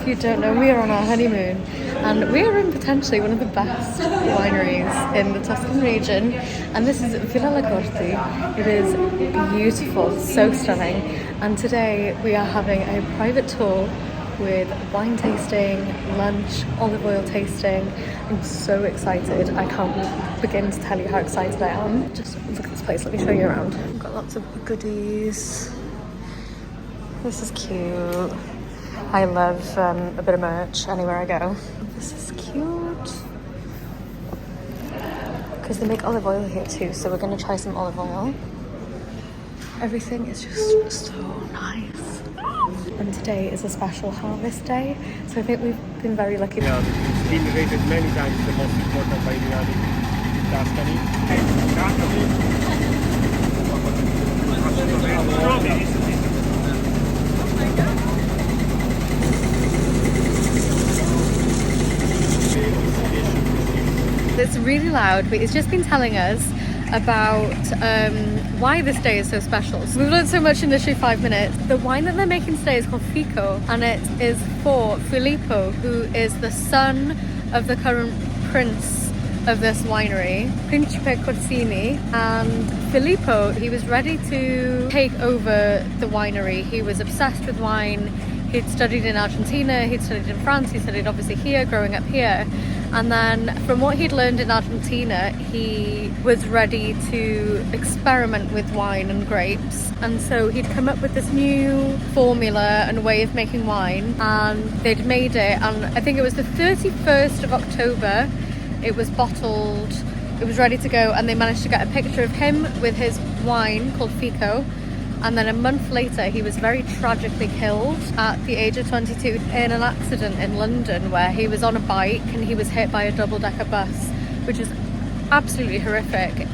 if you don't know, we are on our honeymoon and we are in potentially one of the best wineries in the Tuscan region, and this is Villa Le Corti. It is beautiful, so stunning, and today we are having a private tour with wine tasting, lunch, olive oil tasting. I'm so excited. I can't begin to tell you how excited I am. Just look at this place, let me show you around. We've got lots of goodies. This is cute. I love a bit of merch anywhere I go. This is cute. Because they make olive oil here too, so we're going to try some olive oil. Everything is just so nice. And today is a special harvest day, so I think we've been very lucky. Yeah, it's been rated many times the most important Aimeelaurenfox in Tuscany. It's really loud, but it's just been telling us about why this day is so special. So we've learned so much in literally 5 minutes. The wine that they're making today is called FICO, and it is for Filippo, who is the son of the current prince of this winery, Principe Corsini. And Filippo, he was ready to take over the winery. He was obsessed with wine. He'd studied in Argentina, he'd studied in France, he studied obviously here, growing up here. And then from what he'd learned in Argentina, he was ready to experiment with wine and grapes. And so he'd come up with this new formula and way of making wine, and they'd made it. And I think it was the 31st of October, it was bottled, it was ready to go, and they managed to get a picture of him with his wine called FICO. And then a month later, he was very tragically killed at the age of 22 in an accident in London where he was on a bike and he was hit by a double-decker bus, which is absolutely horrific,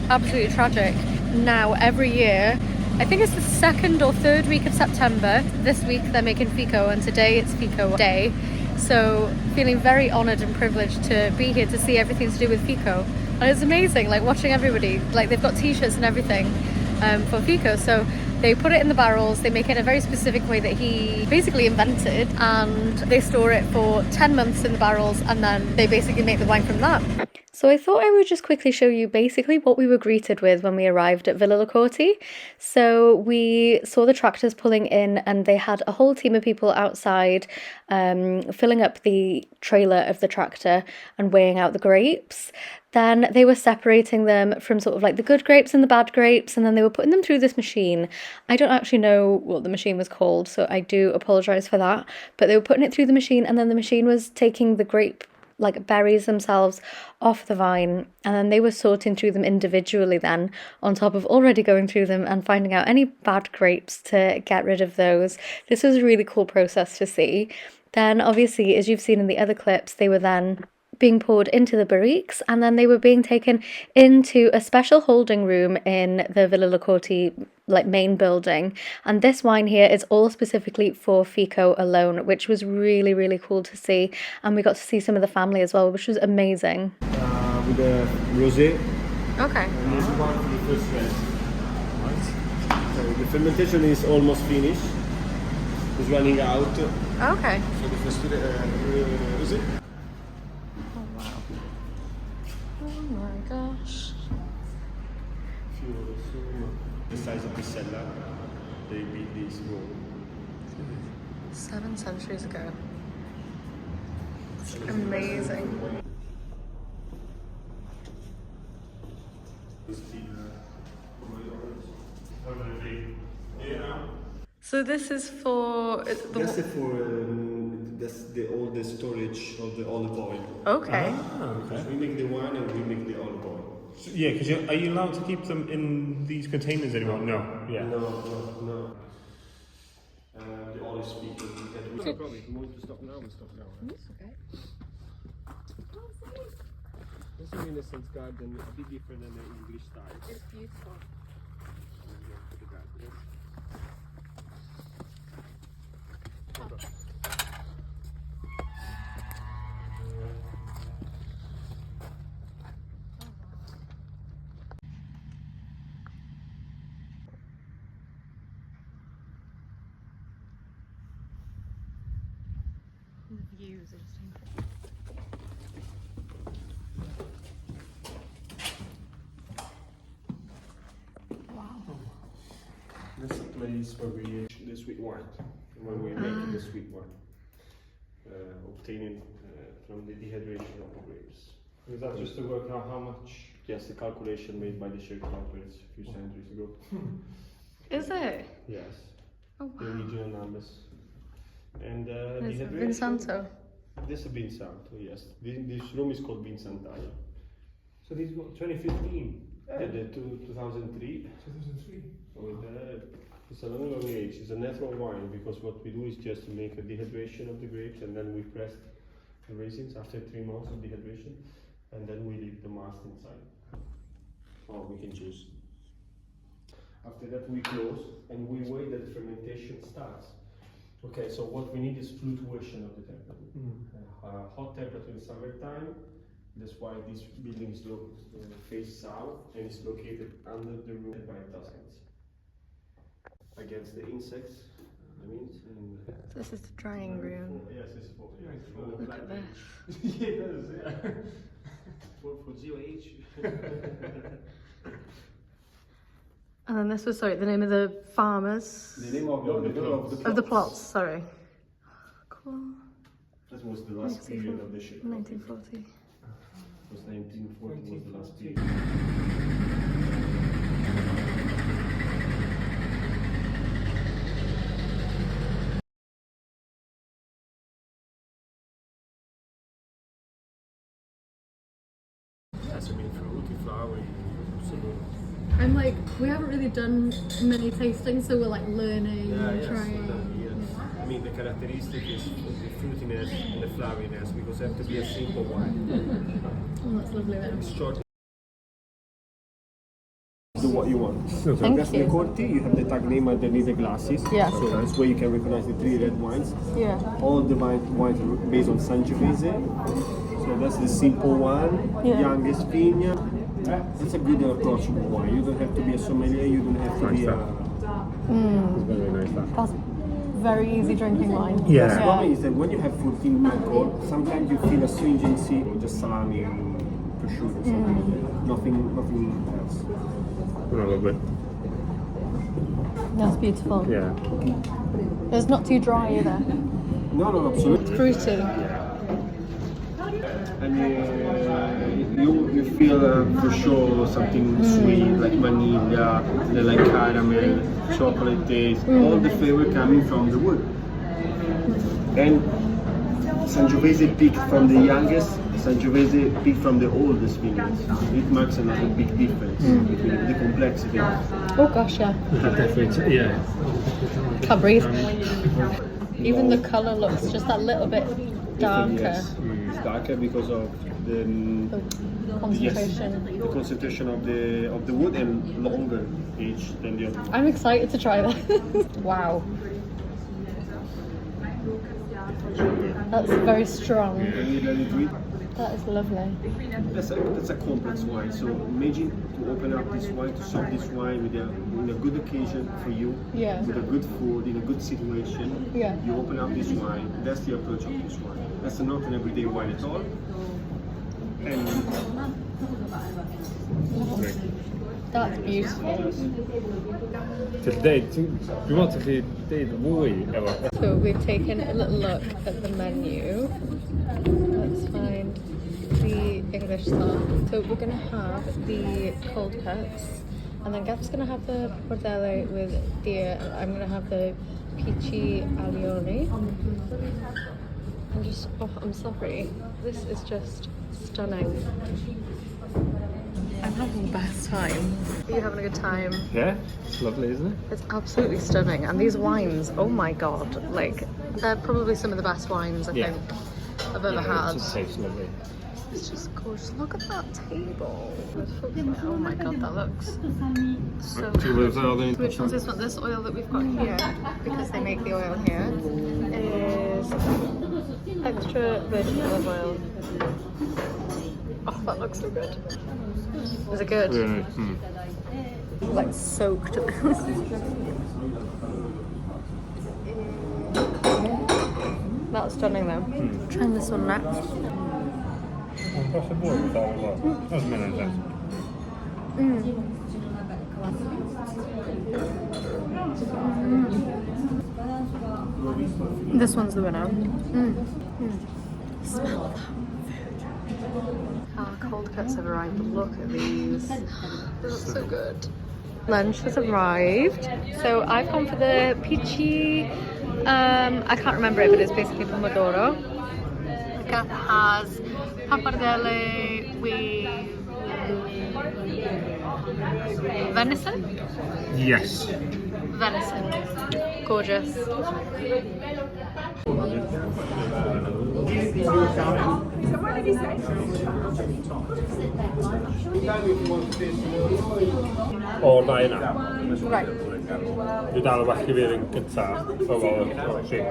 absolutely tragic. Now, every year, I think it's the 2nd or 3rd week of September, this week they're making FICO, and today it's FICO Day. So feeling very honoured and privileged to be here to see everything to do with FICO. And it's amazing, like watching everybody, like they've got t-shirts and everything. For FICO, so they put it in the barrels, they make it in a very specific way that he basically invented, and they store it for 10 months in the barrels, and then they basically make the wine from that. So I thought I would just quickly show you basically what we were greeted with when we arrived at Villa Le Corti. So we saw the tractors pulling in, and they had a whole team of people outside filling up the trailer of the tractor and weighing out the grapes. Then they were separating them from sort of like the good grapes and the bad grapes, and then they were putting them through this machine. I don't actually know what the machine was called, so I do apologise for that. But they were putting it through the machine, and then the machine was taking the grape, like berries themselves, off the vine, and then they were sorting through them individually then, on top of already going through them and finding out any bad grapes to get rid of those. This was a really cool process to see. Then obviously, as you've seen in the other clips, they were then being poured into the barriques, and then they were being taken into a special holding room in the Villa Le Corti like main building, and this wine here is all specifically for FICO alone, which was really, really cool to see. And we got to see some of the family as well, which was amazing. With the rosé. Okay. And this one for the first red. So the fermentation is almost finished. It's running out. Okay. So the first rosé. Oh my gosh. The size of the cellar, they built this room. 7 centuries ago. It's amazing. So this is for That's all the storage of the olive oil. Okay. Okay. We make the wine and we make the olive oil. So, yeah, because are you allowed to keep them in these containers anymore? No. Yeah. No. The olive speaking. No problem. If you want to stop now, we'll stop now. That's okay. This is an Renaissance garden, a bit different than the English style. It's beautiful. views are just This is a place where we age the sweet wine, when we make the sweet wine, obtaining from the dehydration of the grapes. Is that just to work out how much? Yes, the calculation made by the sharecroppers a few centuries ago. Is it? Yes, Oh the wow. original numbers. And It's dehydration. Vin Santo. This is Vin Santo, yes. This room is called Vin Santaia. So these got 2015? Yeah, the 2003. 2003? It's a long age. It's a natural wine because what we do is just to make a dehydration of the grapes, and then we press the raisins after 3 months of dehydration, and then we leave the mast inside. Or we can choose. After that we close and we wait that the fermentation starts. Okay, so what we need is fluctuation of the temperature. Hot temperature in summertime. That's why this building is face south and is located under the roof by Tuscans. Against the insects, and This is the drying room. yes, it's for Look at this. Yeah, it does, yeah. for zero age. And then this was, sorry, the name of the farmers. The name of Of the plots, sorry. Cool. That was the last period of the ship. 1940. It was 1940 was the last period. Has been fruity, flowery, absolutely. I'm like, we haven't really done many tastings, so we're like learning, trying. I mean, the characteristic is the fruitiness and the floweriness because it has to be a simple wine. Oh, that's lovely then. It's short. Do what you want. So Thank that's you. Le Corti, you have the tag name underneath the glasses. Yeah. So that's where you can recognize the 3 red wines. Yeah. All the wines are based on Sangiovese. So that's the simple one, Yeah. youngest vineyard. It's a good approachable wine. You don't have to be a sommelier, you don't have to be a... It's very nice that. That's very easy drinking wine. The problem is that when you have 14 alcohol, sometimes you feel astringency or just salami and prosciutto or something. Nothing else. A little bit. That's beautiful. Yeah. It's not too dry either. No, absolutely. Fruity. And you feel for sure something sweet like vanilla, like caramel, chocolate taste, all the flavor coming from the wood. And Sangiovese picked from the youngest, Sangiovese picked from the oldest vineyards. It marks another big difference between the complexity. Oh gosh, yeah. Definitely, yeah. Can't breathe. Even the colour looks just that little bit darker. Yes, it's darker because of the Concentration. the concentration of the wood and longer age than the other. I'm excited to try that. Wow. That's very strong. Can you let it read? That is lovely. That's a complex wine. So imagine to open up this wine, to serve this wine with a good occasion for you, Yeah. with a good food, in a good situation. Yeah. You open up this wine. That's the approach of this wine. That's not an everyday wine at all. And That's beautiful. Today, we want to be the So we've taken a little look at the menu. Let's find the English stuff. So we're going to have the cold cuts, and then Gav's going to have the Bordello with deer, and I'm going to have the peachy alioli. I'm sorry, this is just stunning. I'm having the best time. Are you having a good time? Yeah, it's lovely, isn't it? It's absolutely stunning, and these wines, oh my god, like they're probably some of the best wines I think I've ever had. It just tastes lovely. It's just gorgeous. Look at that table. Oh my god, that looks so good. Which one's this one? This oil that we've got here, because they make the oil here, is extra virgin olive oil. Oh, that looks so good. Is it good? Yeah. Like soaked. That That's stunning though. Trying this one next. Across the board with all of that. That's minutes. This one's the winner. Smell that. Our cold cuts have arrived. Look at these. They look so good. Lunch has arrived. So I've gone for the peachy, I can't remember it, but it's basically pomodoro. Gath has pappardelle with venison? Yes. Venison. Gorgeous. O'r ddau yna. Right. Dwi dal y well i fydd yn gyntaf o fel y shape.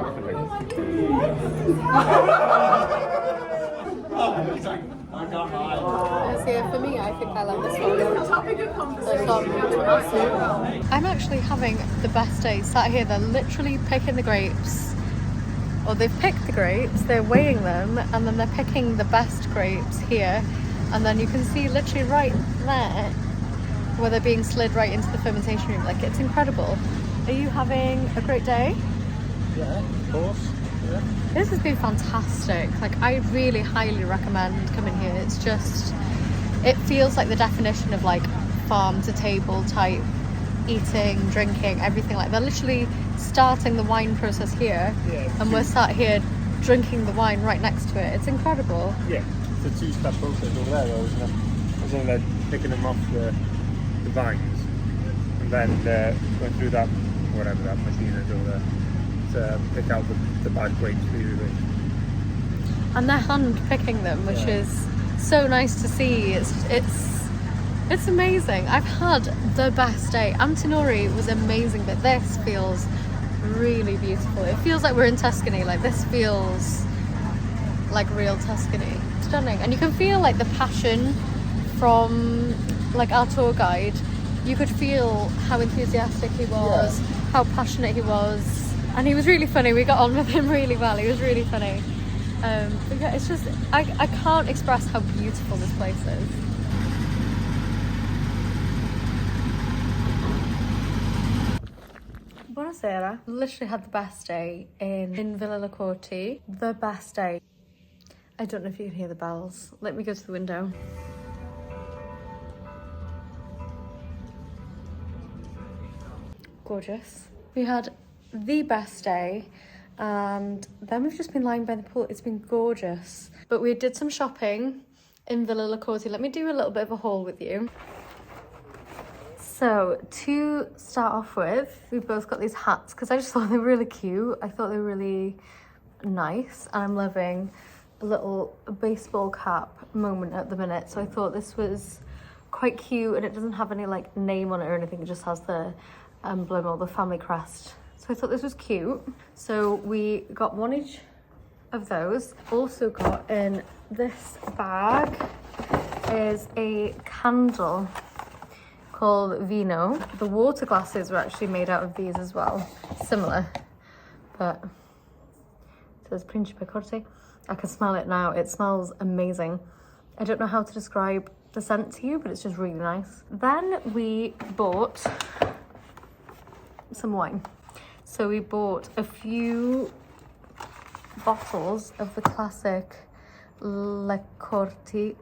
So for me, I think I like this one. I'm actually having the best day. Sat here, they're literally picking the grapes. Or they've picked the grapes, they're weighing them, and then they're picking the best grapes here. And then you can see literally right there where they're being slid right into the fermentation room. Like, it's incredible. Are you having a great day? Yeah, of course. Yeah. This has been fantastic. Like, I really highly recommend coming here. It's just, it feels like the definition of like farm to table type eating, drinking, everything. Like, they're literally starting the wine process here, and we're sat here drinking the wine right next to it. It's incredible. Yeah, it's a two-step process over there though, isn't it? As long as they're picking them off the vines, and then going through that, whatever that machine is over there, to pick out the bad grapes really. And they're hand picking them, which is so nice to see. It's amazing. I've had the best day. Antinori was amazing, but this feels really beautiful. It feels like we're in Tuscany. Like, this feels like real Tuscany. Stunning. And you can feel like the passion from like our tour guide. You could feel how enthusiastic he was, how passionate he was, and he was really funny. We got on with him really well. He was really funny. But yeah, it's just, I can't express how beautiful this place is. Buonasera. Literally had the best day in Villa Le Corti. The best day. I don't know if you can hear the bells. Let me go to the window. Gorgeous. We had the best day, and then we've just been lying by the pool. It's been gorgeous. But we did some shopping in Villa Le Corti. Let me do a little bit of a haul with you. So, to start off with, we both got these hats because I just thought they were really cute. I thought they were really nice, and I'm loving a little baseball cap moment at the minute. So I thought this was quite cute, and it doesn't have any like name on it or anything. It just has the emblem or the family crest. So I thought this was cute. So we got one each of those. Also got in this bag is a candle called Vino. The water glasses were actually made out of these as well, similar, but it says Principe Corti. I can smell it now. It smells amazing. I don't know how to describe the scent to you, but it's just really nice. Then we bought some wine. So we bought a few bottles of the classic Le Corti,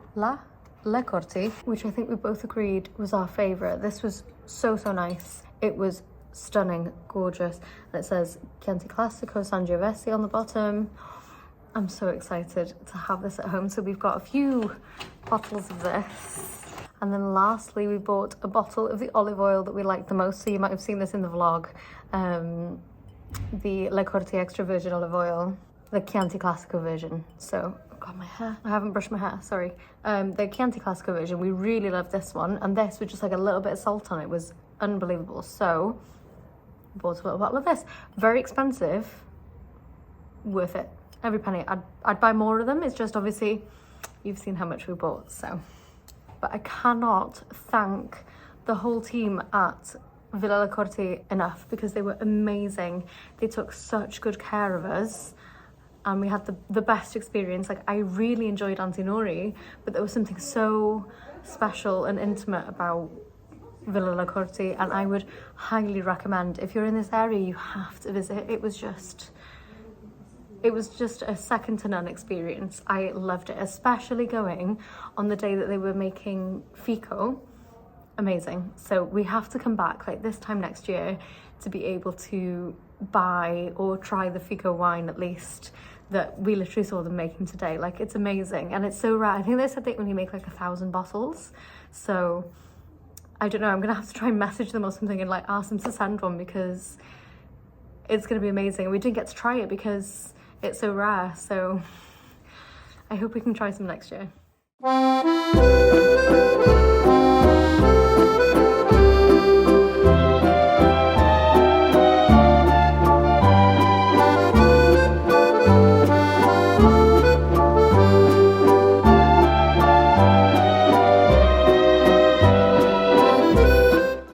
which I think we both agreed was our favourite. This was so nice. It was stunning, gorgeous. And it says Chianti Classico Sangiovese on the bottom. I'm so excited to have this at home. So we've got a few bottles of this. And then lastly, we bought a bottle of the olive oil that we like the most. So you might have seen this in the vlog. The Le Corti extra virgin olive oil, the Chianti Classico version. So, God, my hair. I haven't brushed my hair, sorry. The Chianti Classico version, we really love this one. And this with just like a little bit of salt on it was unbelievable. So, bought a little bottle of this. Very expensive, worth it. Every penny. I'd buy more of them. It's just obviously, you've seen how much we bought, so. But I cannot thank the whole team at Villa Le Corti enough because they were amazing. They took such good care of us. and we had the best experience. Like, I really enjoyed Antinori, but there was something so special and intimate about Villa Le Corti, and I would highly recommend, if you're in this area, you have to visit. It was just a second to none experience. I loved it, especially going on the day that they were making FICO. Amazing. So we have to come back like this time next year to be able to buy or try the FICO wine, at least, that we literally saw them making today. Like, it's amazing, and it's so rare. I think they said they only make like 1,000 bottles, so I don't know, I'm gonna have to try and message them or something and like ask them to send one, because it's gonna be amazing. We didn't get to try it because it's so rare, so I hope we can try some next year.